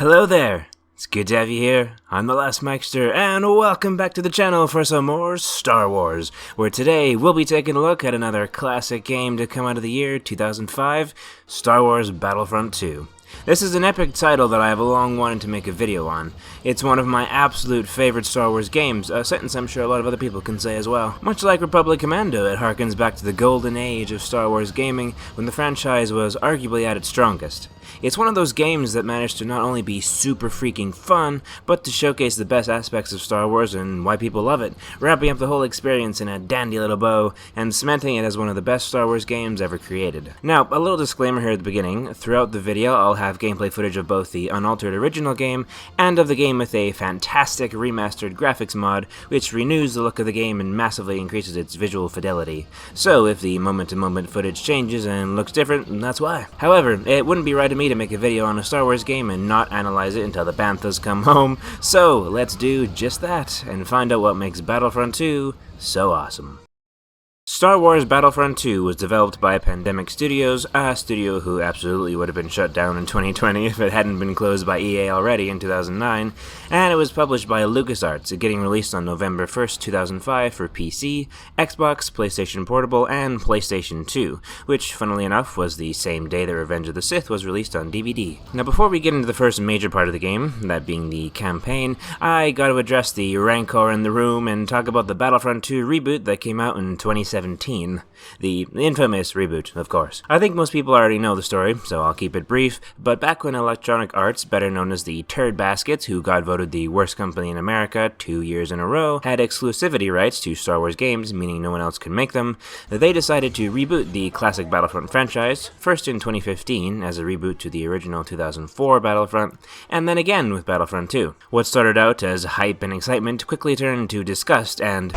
Hello there! It's good to have you here. I'm the Last Mikester, and welcome back to the channel for some more Star Wars, where today we'll be taking a look at another classic game to come out of the year 2005, Star Wars Battlefront 2. This is an epic title that I have long wanted to make a video on. It's one of my absolute favorite Star Wars games, a sentence I'm sure a lot of other people can say as well. Much like Republic Commando, it harkens back to the golden age of Star Wars gaming when the franchise was arguably at its strongest. It's one of those games that managed to not only be super freaking fun, but to showcase the best aspects of Star Wars and why people love it, wrapping up the whole experience in a dandy little bow, and cementing it as one of the best Star Wars games ever created. Now, a little disclaimer here at the beginning. Throughout the video, I'll have gameplay footage of both the unaltered original game, and of the game with a fantastic remastered graphics mod, which renews the look of the game and massively increases its visual fidelity. So, if the moment-to-moment footage changes and looks different, that's why. However, it wouldn't be right of me to make a video on a Star Wars game and not analyze it until the banthas come home, so let's do just that and find out what makes Battlefront 2 so awesome. Star Wars Battlefront 2 was developed by Pandemic Studios, a studio who absolutely would have been shut down in 2020 if it hadn't been closed by EA already in 2009, and it was published by LucasArts, getting released on November 1st, 2005 for PC, Xbox, PlayStation Portable, and PlayStation 2, which, funnily enough, was the same day that Revenge of the Sith was released on DVD. Now, before we get into the first major part of the game, that being the campaign, I gotta address the rancor in the room and talk about the Battlefront 2 reboot that came out in 2017. The infamous reboot, of course. I think most people already know the story, so I'll keep it brief, but back when Electronic Arts, better known as the Turd Baskets, who got voted the worst company in America 2 years in a row, had exclusivity rights to Star Wars games, meaning no one else could make them, they decided to reboot the classic Battlefront franchise, first in 2015 as a reboot to the original 2004 Battlefront, and then again with Battlefront 2. What started out as hype and excitement quickly turned into disgust and...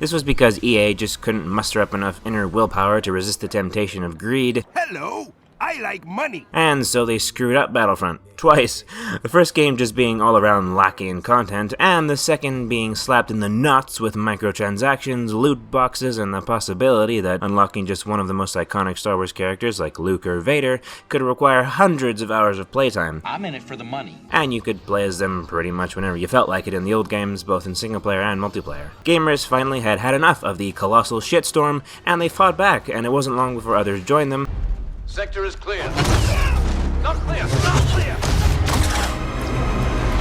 This was because EA just couldn't muster up enough inner willpower to resist the temptation of greed. Hello, I like money. And so they screwed up Battlefront. Twice. The first game just being all around lacking in content, and the second being slapped in the nuts with microtransactions, loot boxes, and the possibility that unlocking just one of the most iconic Star Wars characters like Luke or Vader could require hundreds of hours of playtime. I'm in it for the money. And you could play as them pretty much whenever you felt like it in the old games, both in single player and multiplayer. Gamers finally had had enough of the colossal shitstorm, and they fought back, and it wasn't long before others joined them. Sector is clear. Not clear, not clear.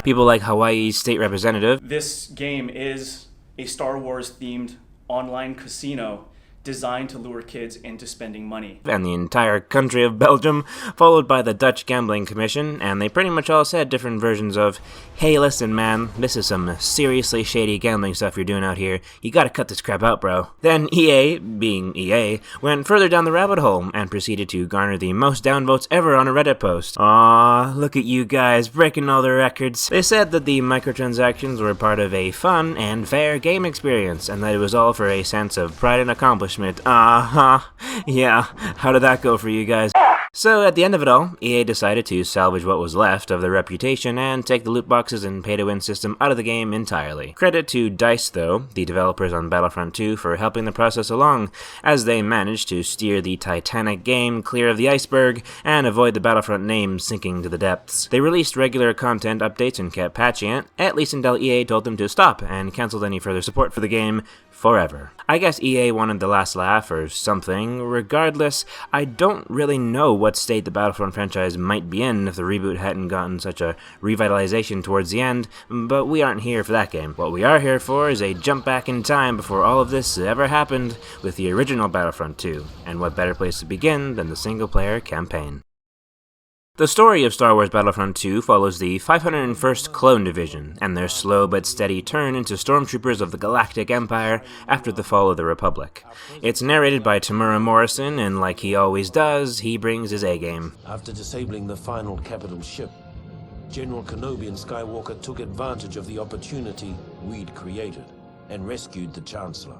People like Hawaii's state representative. This game is a Star Wars themed online casino designed to lure kids into spending money. And the entire country of Belgium, followed by the Dutch Gambling Commission, and they pretty much all said different versions of, hey listen man, this is some seriously shady gambling stuff you're doing out here, you gotta cut this crap out bro. Then EA, being EA, went further down the rabbit hole and proceeded to garner the most downvotes ever on a Reddit post. Aww, look at you guys breaking all the records. They said that the microtransactions were part of a fun and fair game experience, and that it was all for a sense of pride and accomplishment. Yeah, how did that go for you guys? So at the end of it all, EA decided to salvage what was left of their reputation and take the loot boxes and pay-to-win system out of the game entirely. Credit to DICE though, the developers on Battlefront 2, for helping the process along, as they managed to steer the Titanic game clear of the iceberg and avoid the Battlefront name sinking to the depths. They released regular content updates and kept patching it, at least until EA told them to stop and cancelled any further support for the game forever. I guess EA wanted the last laugh or something. Regardless, I don't really know what state the Battlefront franchise might be in if the reboot hadn't gotten such a revitalization towards the end, but we aren't here for that game. What we are here for is a jump back in time before all of this ever happened with the original Battlefront 2, and what better place to begin than the single-player campaign. The story of Star Wars Battlefront 2 follows the 501st Clone Division, and their slow but steady turn into stormtroopers of the Galactic Empire after the fall of the Republic. It's narrated by Tamura Morrison, and like he always does, he brings his A-game. After disabling the final capital ship, General Kenobi and Skywalker took advantage of the opportunity we'd created, and rescued the Chancellor.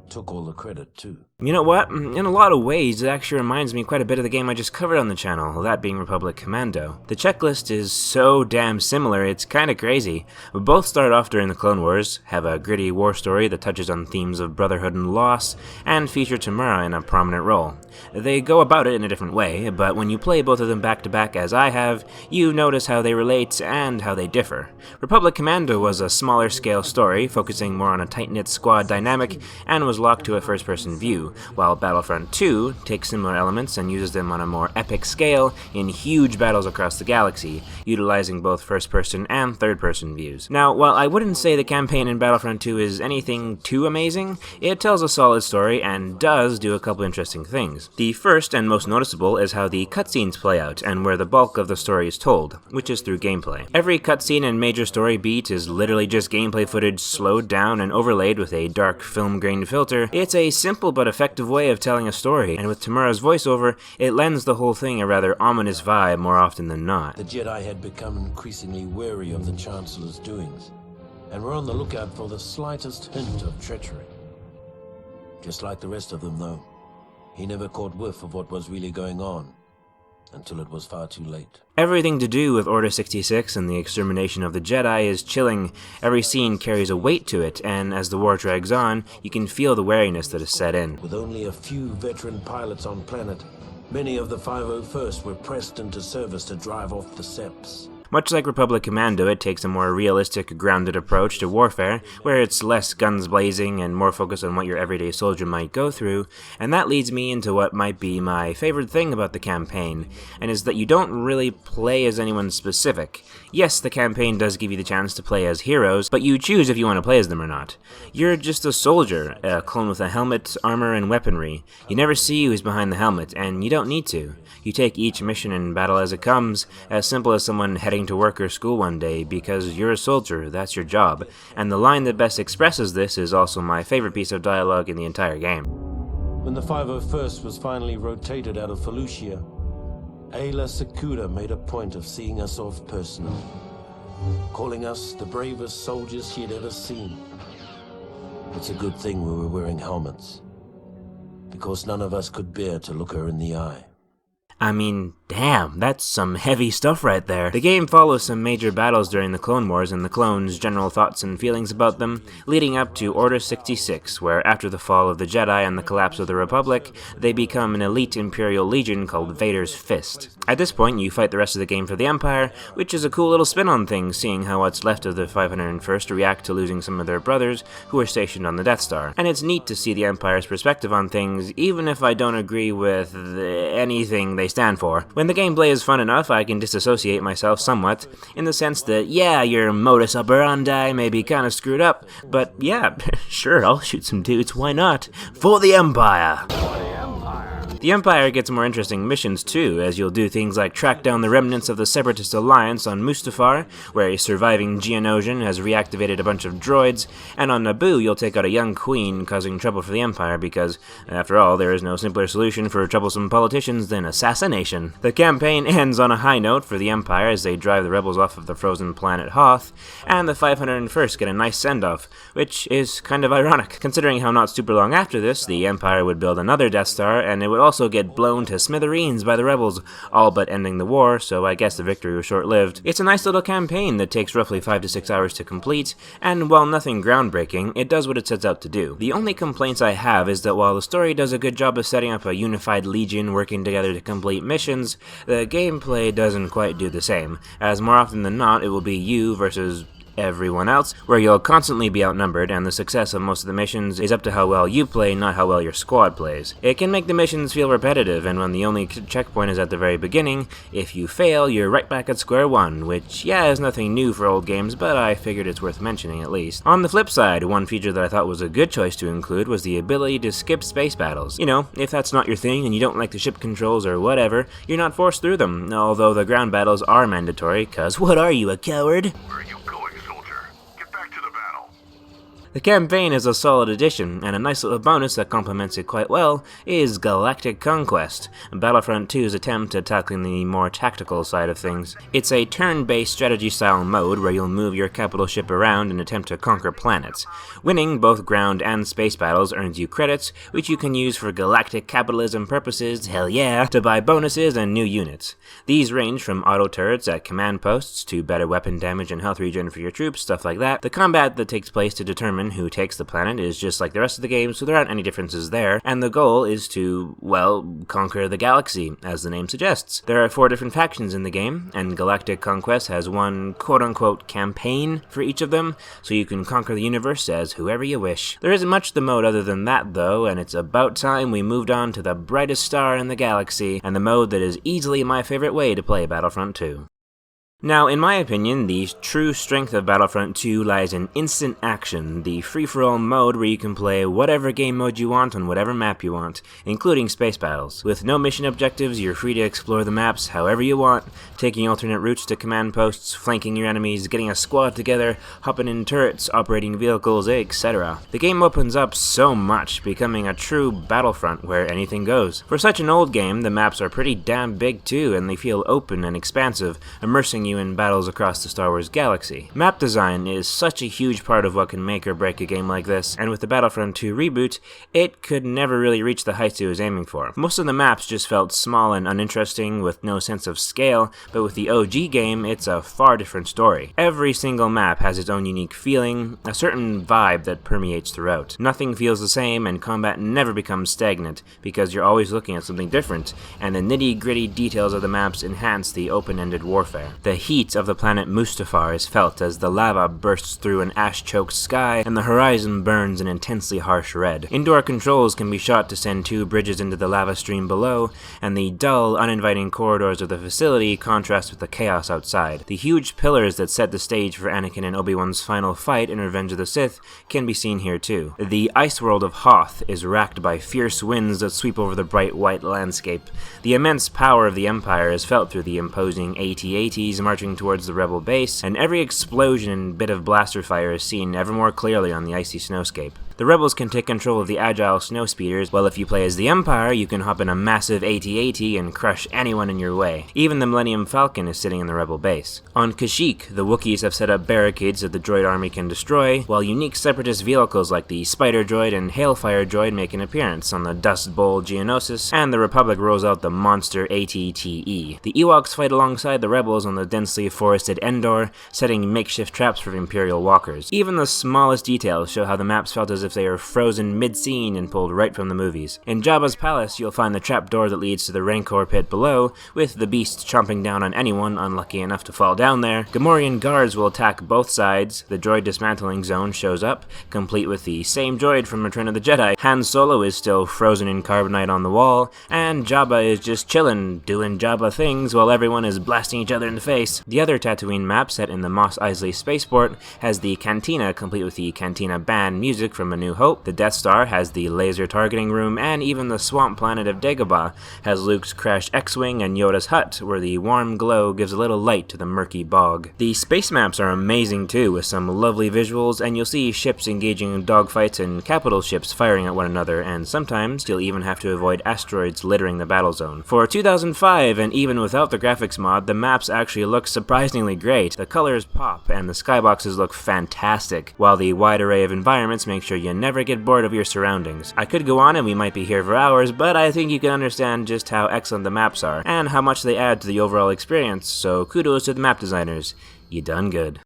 took all the credit, too. You know what? In a lot of ways, it actually reminds me quite a bit of the game I just covered on the channel, that being Republic Commando. The checklist is so damn similar, it's kinda crazy. Both start off during the Clone Wars, have a gritty war story that touches on themes of brotherhood and loss, and feature Tamura in a prominent role. They go about it in a different way, but when you play both of them back to back as I have, you notice how they relate and how they differ. Republic Commando was a smaller scale story, focusing more on a tight-knit squad dynamic, and was locked to a first-person view, while Battlefront 2 takes similar elements and uses them on a more epic scale in huge battles across the galaxy, utilizing both first-person and third-person views. Now, while I wouldn't say the campaign in Battlefront 2 is anything too amazing, it tells a solid story and does do a couple interesting things. The first and most noticeable is how the cutscenes play out and where the bulk of the story is told, which is through gameplay. Every cutscene and major story beat is literally just gameplay footage slowed down and overlaid with a dark film-grained filter. It's a simple but effective way of telling a story, and with Tamura's voiceover, it lends the whole thing a rather ominous vibe more often than not. The Jedi had become increasingly wary of the Chancellor's doings, and were on the lookout for the slightest hint of treachery. Just like the rest of them, though, he never caught whiff of what was really going on, until it was far too late. Everything to do with Order 66 and the extermination of the Jedi is chilling. Every scene carries a weight to it, and as the war drags on, you can feel the wariness that is set in. With only a few veteran pilots on planet, many of the 501st were pressed into service to drive off the Seps. Much like Republic Commando, it takes a more realistic, grounded approach to warfare, where it's less guns blazing and more focused on what your everyday soldier might go through, and that leads me into what might be my favorite thing about the campaign, and is that you don't really play as anyone specific. Yes, the campaign does give you the chance to play as heroes, but you choose if you want to play as them or not. You're just a soldier, a clone with a helmet, armor, and weaponry. You never see who's behind the helmet, and you don't need to. You take each mission and battle as it comes, as simple as someone heading to work or school one day, because you're a soldier, that's your job. And the line that best expresses this is also my favorite piece of dialogue in the entire game. When the 501st was finally rotated out of Felucia, Ayla Secura made a point of seeing us off personally, calling us the bravest soldiers she'd ever seen. It's a good thing we were wearing helmets, because none of us could bear to look her in the eye. I mean, damn, that's some heavy stuff right there. The game follows some major battles during the Clone Wars and the clones' general thoughts and feelings about them, leading up to Order 66, where after the fall of the Jedi and the collapse of the Republic, they become an elite Imperial Legion called Vader's Fist. At this point, you fight the rest of the game for the Empire, which is a cool little spin on things, seeing how what's left of the 501st react to losing some of their brothers who are stationed on the Death Star. And it's neat to see the Empire's perspective on things, even if I don't agree with anything they stand for. When the gameplay is fun enough, I can disassociate myself somewhat, in the sense that, yeah, your modus operandi may be kinda screwed up, but yeah, sure, I'll shoot some dudes, why not? For the Empire! The Empire gets more interesting missions too, as you'll do things like track down the remnants of the Separatist Alliance on Mustafar, where a surviving Geonosian has reactivated a bunch of droids, and on Naboo you'll take out a young queen causing trouble for the Empire because, after all, there is no simpler solution for troublesome politicians than assassination. The campaign ends on a high note for the Empire as they drive the rebels off of the frozen planet Hoth, and the 501st get a nice send-off, which is kind of ironic, considering how not super long after this, the Empire would build another Death Star, and it would also get blown to smithereens by the rebels, all but ending the war, so I guess the victory was short-lived. It's a nice little campaign that takes roughly 5 to 6 hours to complete, and while nothing groundbreaking, it does what it sets out to do. The only complaints I have is that while the story does a good job of setting up a unified legion working together to complete missions, the gameplay doesn't quite do the same, as more often than not it will be you versus everyone else, where you'll constantly be outnumbered, and the success of most of the missions is up to how well you play, not how well your squad plays. It can make the missions feel repetitive, and when the only checkpoint is at the very beginning, if you fail, you're right back at square one, which, yeah, is nothing new for old games, but I figured it's worth mentioning at least. On the flip side, one feature that I thought was a good choice to include was the ability to skip space battles. You know, if that's not your thing and you don't like the ship controls or whatever, you're not forced through them, although the ground battles are mandatory, cause what are you, a coward? Where are you going, soldier? Get back to the battle. The campaign is a solid addition, and a nice little bonus that complements it quite well is Galactic Conquest, Battlefront 2's attempt at tackling the more tactical side of things. It's a turn-based strategy-style mode where you'll move your capital ship around and attempt to conquer planets. Winning both ground and space battles earns you credits, which you can use for galactic capitalism purposes, hell yeah, to buy bonuses and new units. These range from auto turrets at command posts to better weapon damage and health regen for your troops, stuff like that. The combat that takes place to determine who takes the planet is just like the rest of the game, so there aren't any differences there, and the goal is to, well, conquer the galaxy, as the name suggests. There are 4 different factions in the game, and Galactic Conquest has one quote-unquote campaign for each of them, so you can conquer the universe as whoever you wish. There isn't much to the mode other than that, though, and it's about time we moved on to the brightest star in the galaxy, and the mode that is easily my favorite way to play Battlefront 2. Now, in my opinion, the true strength of Battlefront 2 lies in instant action, the free-for-all mode where you can play whatever game mode you want on whatever map you want, including space battles. With no mission objectives, you're free to explore the maps however you want, taking alternate routes to command posts, flanking your enemies, getting a squad together, hopping in turrets, operating vehicles, etc. The game opens up so much, becoming a true Battlefront where anything goes. For such an old game, the maps are pretty damn big too, and they feel open and expansive, immersing you in battles across the Star Wars galaxy. Map design is such a huge part of what can make or break a game like this, and with the Battlefront 2 reboot, it could never really reach the heights it was aiming for. Most of the maps just felt small and uninteresting with no sense of scale, but with the OG game, it's a far different story. Every single map has its own unique feeling, a certain vibe that permeates throughout. Nothing feels the same, and combat never becomes stagnant, because you're always looking at something different, and the nitty-gritty details of the maps enhance the open-ended warfare. The heat of the planet Mustafar is felt as the lava bursts through an ash-choked sky and the horizon burns an intensely harsh red. Indoor controls can be shot to send 2 bridges into the lava stream below, and the dull, uninviting corridors of the facility contrast with the chaos outside. The huge pillars that set the stage for Anakin and Obi-Wan's final fight in Revenge of the Sith can be seen here too. The ice world of Hoth is racked by fierce winds that sweep over the bright white landscape. The immense power of the Empire is felt through the imposing AT-ATs marching towards the rebel base, and every explosion and bit of blaster fire is seen ever more clearly on the icy snowscape. The rebels can take control of the agile snow speeders, while if you play as the Empire, you can hop in a massive AT-AT and crush anyone in your way. Even the Millennium Falcon is sitting in the rebel base. On Kashyyyk, the Wookiees have set up barricades that the droid army can destroy, while unique separatist vehicles like the Spider Droid and Hailfire Droid make an appearance on the Dust Bowl Geonosis, and the Republic rolls out the monster AT-TE. The Ewoks fight alongside the rebels on the densely forested Endor, setting makeshift traps for Imperial walkers. Even the smallest details show how the maps felt as if they are frozen mid-scene and pulled right from the movies. In Jabba's palace, you'll find the trapdoor that leads to the Rancor pit below, with the beast chomping down on anyone unlucky enough to fall down there. Gamorrean guards will attack both sides. The droid dismantling zone shows up, complete with the same droid from Return of the Jedi. Han Solo is still frozen in carbonite on the wall, and Jabba is just chillin', doing Jabba things while everyone is blasting each other in the face. The other Tatooine map, set in the Mos Eisley spaceport, has the Cantina, complete with the Cantina band music from A New Hope. The Death Star has the laser targeting room, and even the swamp planet of Dagobah has Luke's crashed X-Wing and Yoda's hut, where the warm glow gives a little light to the murky bog. The space maps are amazing too, with some lovely visuals, and you'll see ships engaging in dogfights and capital ships firing at one another, and sometimes you'll even have to avoid asteroids littering the battle zone. For 2005, and even without the graphics mod, the maps actually look surprisingly great. The colors pop, and the skyboxes look fantastic, while the wide array of environments make sure you never get bored of your surroundings. I could go on and we might be here for hours, but I think you can understand just how excellent the maps are, and how much they add to the overall experience, so kudos to the map designers. You done good.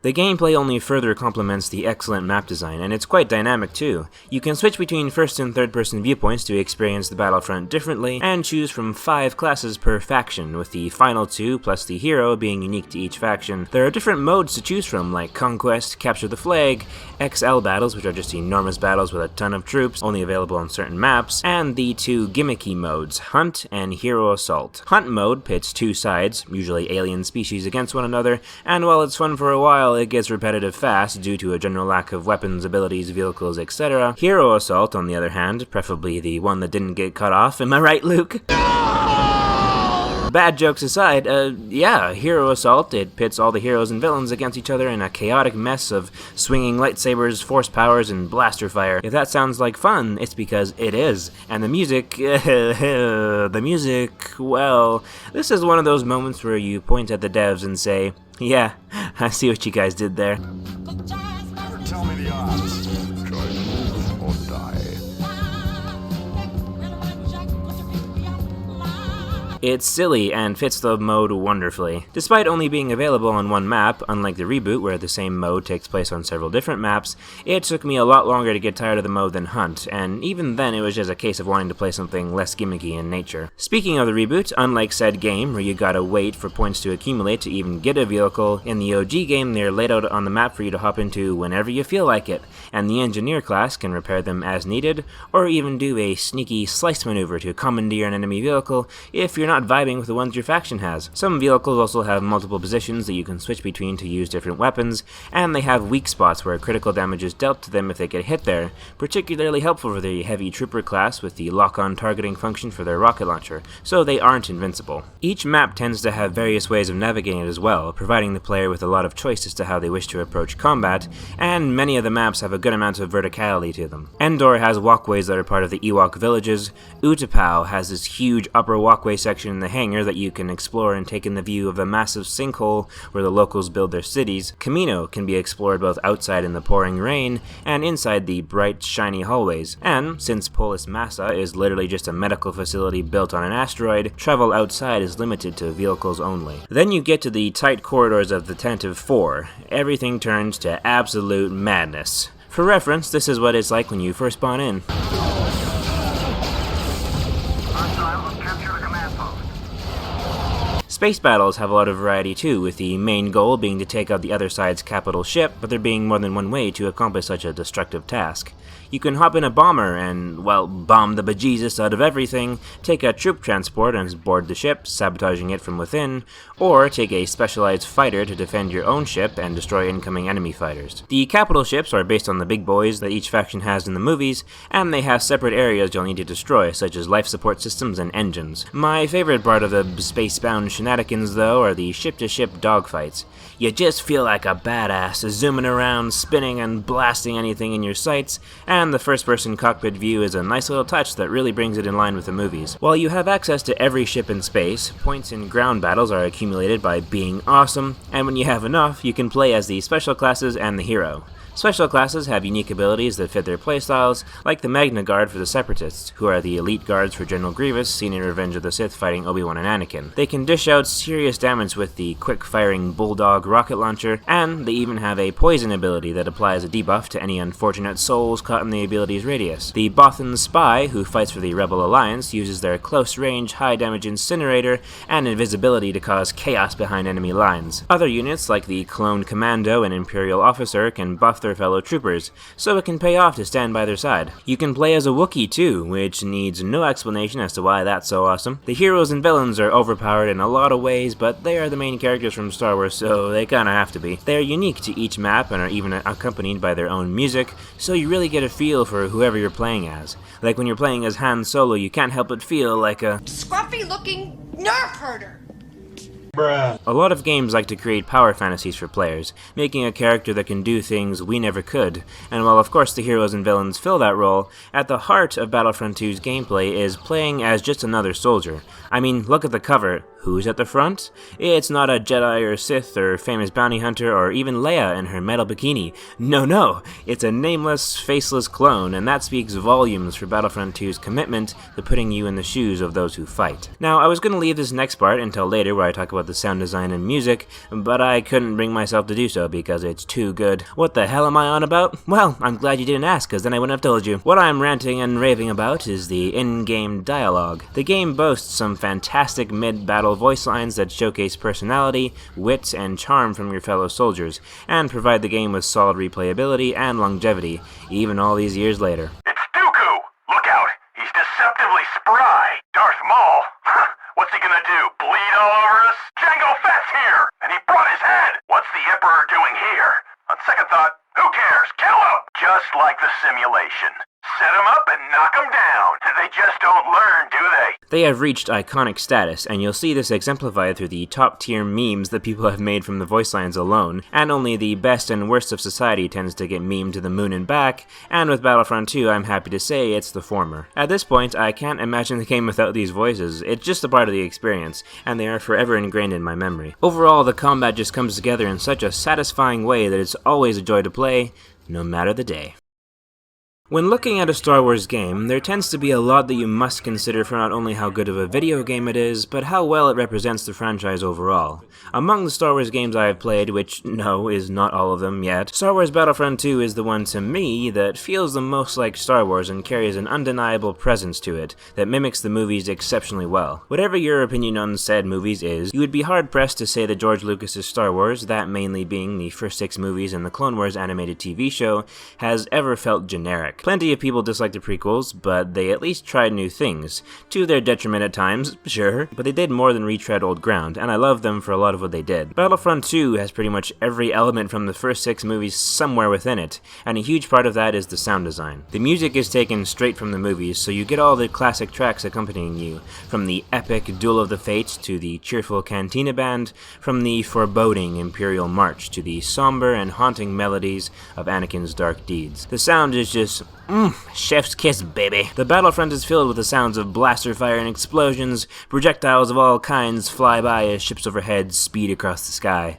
The gameplay only further complements the excellent map design, and it's quite dynamic too. You can switch between first and third person viewpoints to experience the battlefront differently, and choose from 5 classes per faction, with the final 2 plus the hero being unique to each faction. There are different modes to choose from, like Conquest, Capture the Flag, XL battles, which are just enormous battles with a ton of troops, only available on certain maps, and the 2 gimmicky modes, Hunt and Hero Assault. Hunt mode pits 2 sides, usually alien species, against one another, and while it's fun for a while, it gets repetitive fast due to a general lack of weapons, abilities, vehicles, etc. Hero Assault, on the other hand, preferably the one that didn't get cut off, am I right, Luke? bad jokes aside, yeah, Hero Assault, it pits all the heroes and villains against each other in a chaotic mess of swinging lightsabers, force powers, and blaster fire. If that sounds like fun, it's because it is. And the music, well, this is one of those moments where you point at the devs and say, yeah, I see what you guys did there. Tell me the odds. Try to move or die. It's silly and fits the mode wonderfully. Despite only being available on one map, unlike the Reboot where the same mode takes place on several different maps, it took me a lot longer to get tired of the mode than Hunt, and even then it was just a case of wanting to play something less gimmicky in nature. Speaking of the Reboot, unlike said game where you gotta wait for points to accumulate to even get a vehicle, in the OG game they're laid out on the map for you to hop into whenever you feel like it, and the Engineer class can repair them as needed, or even do a sneaky slice maneuver to commandeer an enemy vehicle if you're not vibing with the ones your faction has. Some vehicles also have multiple positions that you can switch between to use different weapons, and they have weak spots where critical damage is dealt to them if they get hit there, particularly helpful for the Heavy Trooper class with the lock-on targeting function for their rocket launcher, so they aren't invincible. Each map tends to have various ways of navigating it as well, providing the player with a lot of choice as to how they wish to approach combat, and many of the maps have a good amount of verticality to them. Endor has walkways that are part of the Ewok villages, Utapau has this huge upper walkway section in the hangar that you can explore and take in the view of the massive sinkhole where the locals build their cities. Camino can be explored both outside in the pouring rain and inside the bright, shiny hallways. And since Polis Massa is literally just a medical facility built on an asteroid, travel outside is limited to vehicles only. Then you get to the tight corridors of the Tentative 4. Everything turns to absolute madness. For reference, this is what it's like when you first spawn in. Space battles have a lot of variety too, with the main goal being to take out the other side's capital ship, but there being more than one way to accomplish such a destructive task. You can hop in a bomber and, well, bomb the bejesus out of everything, take a troop transport and board the ship, sabotaging it from within, or take a specialized fighter to defend your own ship and destroy incoming enemy fighters. The capital ships are based on the big boys that each faction has in the movies, and they have separate areas you'll need to destroy, such as life support systems and engines. My favorite part of the space-bound shenanigans, though, are the ship-to-ship dogfights. You just feel like a badass, zooming around, spinning and blasting anything in your sights, and the first-person cockpit view is a nice little touch that really brings it in line with the movies. While you have access to every ship in space, points in ground battles are accumulated by being awesome, and when you have enough, you can play as the special classes and the hero. Special classes have unique abilities that fit their playstyles, like the Magna Guard for the Separatists, who are the elite guards for General Grievous, seen in Revenge of the Sith fighting Obi-Wan and Anakin. They can dish out serious damage with the quick-firing Bulldog rocket launcher, and they even have a poison ability that applies a debuff to any unfortunate souls caught in the ability's radius. The Bothan Spy, who fights for the Rebel Alliance, uses their close-range, high-damage incinerator and invisibility to cause chaos behind enemy lines. Other units, like the Clone Commando and Imperial Officer, can buff their fellow troopers, so it can pay off to stand by their side. You can play as a Wookiee too, which needs no explanation as to why that's so awesome. The heroes and villains are overpowered in a lot of ways, but they are the main characters from Star Wars, so they kinda have to be. They are unique to each map and are even accompanied by their own music, so you really get a feel for whoever you're playing as. Like when you're playing as Han Solo, you can't help but feel like a scruffy-looking nerf herder. A lot of games like to create power fantasies for players, making a character that can do things we never could, and while of course the heroes and villains fill that role, at the heart of Battlefront 2's gameplay is playing as just another soldier. I mean, look at the cover. Who's at the front? It's not a Jedi or Sith or famous bounty hunter or even Leia in her metal bikini. No, it's a nameless, faceless clone, and that speaks volumes for Battlefront 2's commitment to putting you in the shoes of those who fight. Now, I was going to leave this next part until later where I talk about the sound design and music, but I couldn't bring myself to do so because it's too good. What the hell am I on about? Well, I'm glad you didn't ask, because then I wouldn't have told you. What I'm ranting and raving about is the in-game dialogue. The game boasts some fantastic mid-battle voice lines that showcase personality, wit, and charm from your fellow soldiers, and provide the game with solid replayability and longevity, even all these years later. It's Dooku! Look out! He's deceptively spry! Darth Maul! What's he gonna do? Bleed all over us? Jango Fett's here! And he brought his head! What's the Emperor doing here? On second thought, who cares? Kill him! Just like the simulation. set 'em up and knock 'em down. They just don't learn, do they? They have reached iconic status, and you'll see this exemplified through the top-tier memes that people have made from the voice lines alone, and only the best and worst of society tends to get memed to the moon and back, and with Battlefront 2, I'm happy to say it's the former. At this point, I can't imagine the game without these voices. It's just a part of the experience, and they are forever ingrained in my memory. Overall, the combat just comes together in such a satisfying way that it's always a joy to play, no matter the day. When looking at a Star Wars game, there tends to be a lot that you must consider for not only how good of a video game it is, but how well it represents the franchise overall. Among the Star Wars games I have played, which, no, is not all of them yet, Star Wars Battlefront 2 is the one to me that feels the most like Star Wars and carries an undeniable presence to it that mimics the movies exceptionally well. Whatever your opinion on said movies is, you would be hard-pressed to say that George Lucas's Star Wars, that mainly being the first 6 movies and the Clone Wars animated TV show, has ever felt generic. Plenty of people dislike the prequels, but they at least tried new things. To their detriment at times, sure, but they did more than retread old ground, and I love them for a lot of what they did. Battlefront 2 has pretty much every element from the first 6 movies somewhere within it, and a huge part of that is the sound design. The music is taken straight from the movies, so you get all the classic tracks accompanying you, from the epic Duel of the Fates to the cheerful Cantina Band, from the foreboding Imperial March to the somber and haunting melodies of Anakin's dark deeds. The sound is just chef's kiss, baby. The Battlefront is filled with the sounds of blaster fire and explosions. Projectiles of all kinds fly by as ships overhead speed across the sky.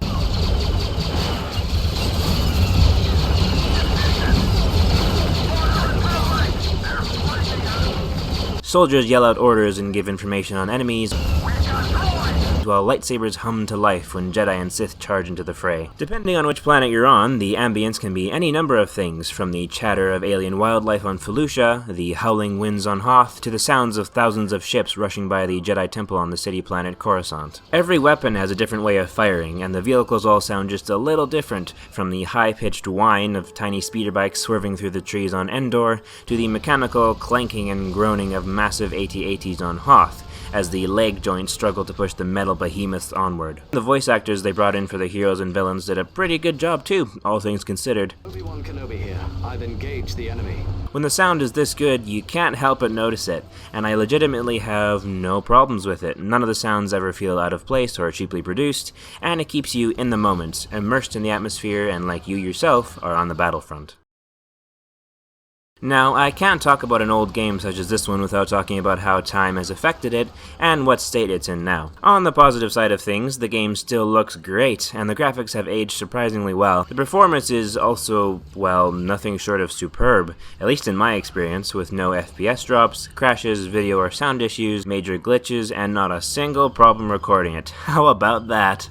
Soldiers yell out orders and give information on enemies, while lightsabers hum to life when Jedi and Sith charge into the fray. Depending on which planet you're on, the ambience can be any number of things, from the chatter of alien wildlife on Felucia, the howling winds on Hoth, to the sounds of thousands of ships rushing by the Jedi Temple on the city planet Coruscant. Every weapon has a different way of firing, and the vehicles all sound just a little different, from the high-pitched whine of tiny speeder bikes swerving through the trees on Endor, to the mechanical clanking and groaning of massive AT-ATs on Hoth, as the leg joints struggle to push the metal behemoths onward. The voice actors they brought in for the heroes and villains did a pretty good job too, all things considered. Obi-Wan Kenobi here. I've engaged the enemy. When the sound is this good, you can't help but notice it, and I legitimately have no problems with it. None of the sounds ever feel out of place or cheaply produced, and it keeps you in the moment, immersed in the atmosphere, and like you yourself are on the battlefront. Now, I can't talk about an old game such as this one without talking about how time has affected it, and what state it's in now. On the positive side of things, the game still looks great, and the graphics have aged surprisingly well. The performance is also, well, nothing short of superb, at least in my experience, with no FPS drops, crashes, video or sound issues, major glitches, and not a single problem recording it. How about that?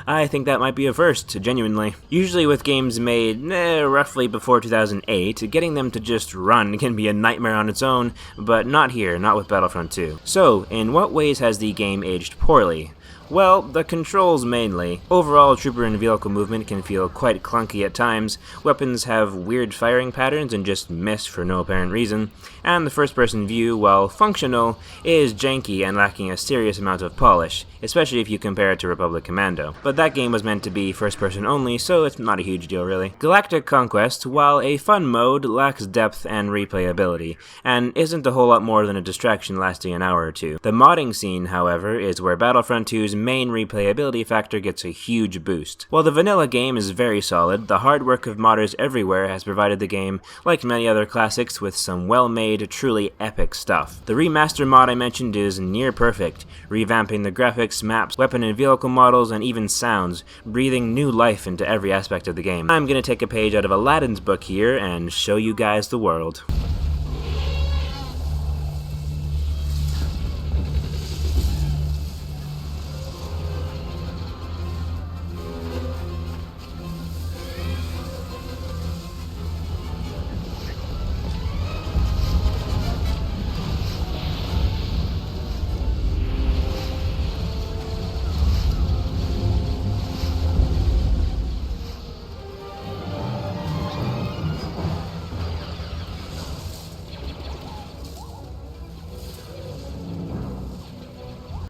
I think that might be a first, genuinely. Usually with games made roughly before 2008, getting them to just run can be a nightmare on its own, but not here, not with Battlefront 2. So, in what ways has the game aged poorly? Well, the controls mainly. Overall, trooper and vehicle movement can feel quite clunky at times, weapons have weird firing patterns and just miss for no apparent reason, and the first-person view, while functional, is janky and lacking a serious amount of polish, especially if you compare it to Republic Commando. But that game was meant to be first-person only, so it's not a huge deal really. Galactic Conquest, while a fun mode, lacks depth and replayability, and isn't a whole lot more than a distraction lasting an hour or two. The modding scene, however, is where Battlefront 2's main replayability factor gets a huge boost. While the vanilla game is very solid, the hard work of modders everywhere has provided the game, like many other classics, with some well-made, truly epic stuff. The remaster mod I mentioned is near perfect, revamping the graphics, maps, weapon and vehicle models, and even sounds, breathing new life into every aspect of the game. I'm gonna take a page out of Aladdin's book here and show you guys the world.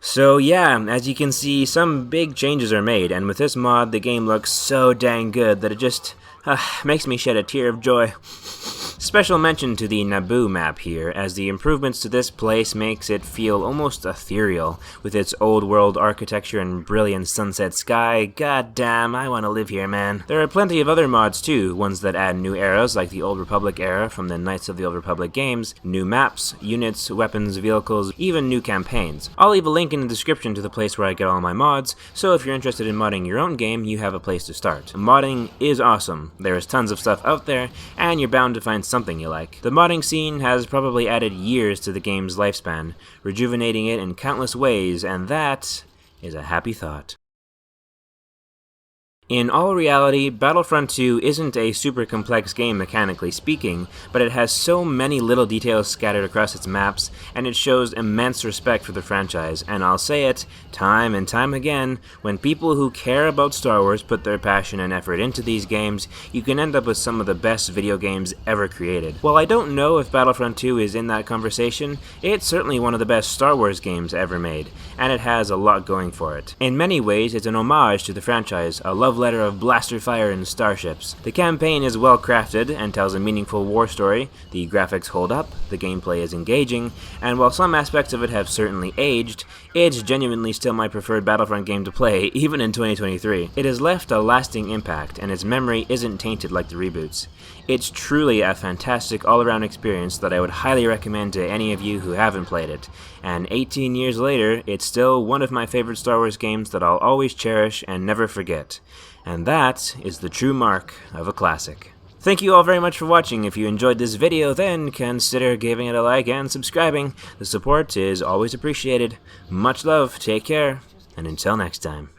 So yeah, as you can see, some big changes are made, and with this mod, the game looks so dang good that it just makes me shed a tear of joy. Special mention to the Naboo map here, as the improvements to this place makes it feel almost ethereal, with its old world architecture and brilliant sunset sky. God damn, I want to live here, man. There are plenty of other mods too, ones that add new eras like the Old Republic era from the Knights of the Old Republic games, new maps, units, weapons, vehicles, even new campaigns. I'll leave a link in the description to the place where I get all my mods, so if you're interested in modding your own game, you have a place to start. Modding is awesome. There is tons of stuff out there, and you're bound to find something you like. The modding scene has probably added years to the game's lifespan, rejuvenating it in countless ways, and that is a happy thought. In all reality, Battlefront 2 isn't a super complex game mechanically speaking, but it has so many little details scattered across its maps, and it shows immense respect for the franchise, and I'll say it time and time again, when people who care about Star Wars put their passion and effort into these games, you can end up with some of the best video games ever created. While I don't know if Battlefront 2 is in that conversation, it's certainly one of the best Star Wars games ever made, and it has a lot going for it. In many ways, it's an homage to the franchise, a love letter of blaster fire and starships. The campaign is well crafted and tells a meaningful war story, the graphics hold up, the gameplay is engaging, and while some aspects of it have certainly aged, it's genuinely still my preferred Battlefront game to play, even in 2023. It has left a lasting impact, and its memory isn't tainted like the reboots. It's truly a fantastic all-around experience that I would highly recommend to any of you who haven't played it, and 18 years later, it's still one of my favorite Star Wars games that I'll always cherish and never forget. And that is the true mark of a classic. Thank you all very much for watching. If you enjoyed this video, then consider giving it a like and subscribing. The support is always appreciated. Much love, take care, and until next time.